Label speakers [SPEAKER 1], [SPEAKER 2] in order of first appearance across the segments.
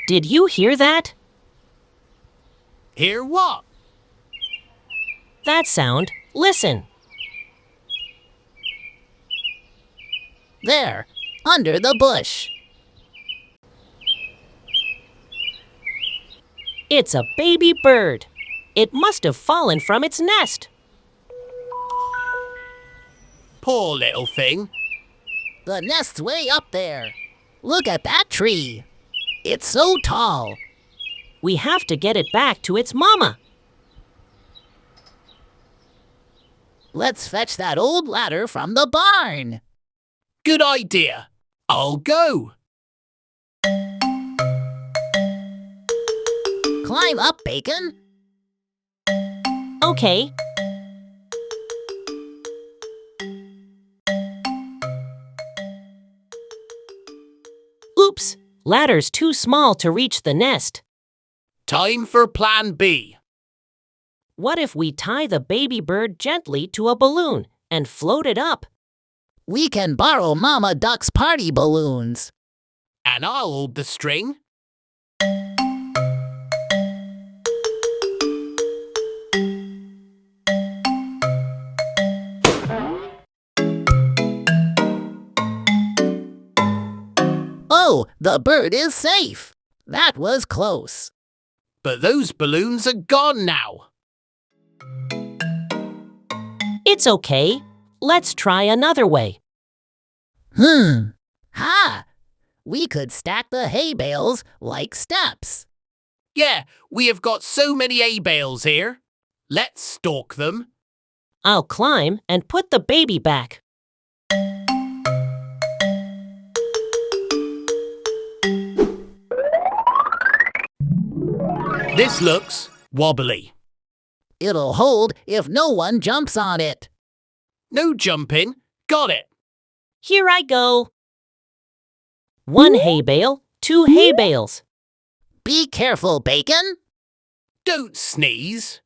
[SPEAKER 1] Did you hear that?
[SPEAKER 2] Hear what?
[SPEAKER 1] That sound. Listen.
[SPEAKER 3] There, under the bush.
[SPEAKER 1] It's a baby bird. It must have fallen from its nest.
[SPEAKER 2] Poor little thing.
[SPEAKER 3] The nest's way up there. Look at that tree. It's so tall.
[SPEAKER 1] We have to get it back to its mama.
[SPEAKER 3] Let's fetch that old ladder from the barn.
[SPEAKER 2] Good idea. I'll go.
[SPEAKER 3] Climb up, Bacon.
[SPEAKER 1] Okay. Oops, ladder's too small to reach the nest.
[SPEAKER 2] Time for Plan B.
[SPEAKER 1] What if we tie the baby bird gently to a balloon and float it up?
[SPEAKER 3] We can borrow Mama Duck's party balloons.
[SPEAKER 2] And I'll hold the string.
[SPEAKER 3] Oh, the bird is safe. That was close.
[SPEAKER 2] But those balloons are gone now.
[SPEAKER 1] It's okay. Let's try another way.
[SPEAKER 3] Ha! We could stack the hay bales like steps.
[SPEAKER 2] Yeah, we have got so many hay bales here. Let's stalk them.
[SPEAKER 1] I'll climb and put the baby back.
[SPEAKER 2] This looks wobbly.
[SPEAKER 3] It'll hold if no one jumps on it.
[SPEAKER 2] No jumping. Got it.
[SPEAKER 1] Here I go. 1 hay bale, 2 hay bales.
[SPEAKER 3] Be careful, Bacon.
[SPEAKER 2] Don't sneeze.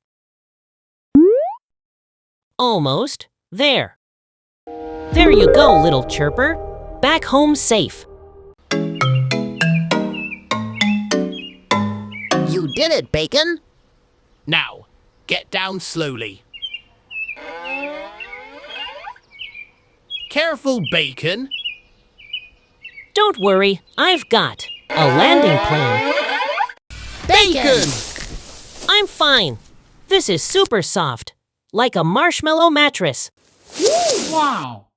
[SPEAKER 1] Almost. There. There you go, little chirper. Back home safe.
[SPEAKER 3] You did it, Bacon.
[SPEAKER 2] Now, get down slowly. Careful, Bacon.
[SPEAKER 1] Don't worry, I've got a landing plan.
[SPEAKER 2] Bacon!
[SPEAKER 1] I'm fine. This is super soft, like a marshmallow mattress.
[SPEAKER 4] Wow!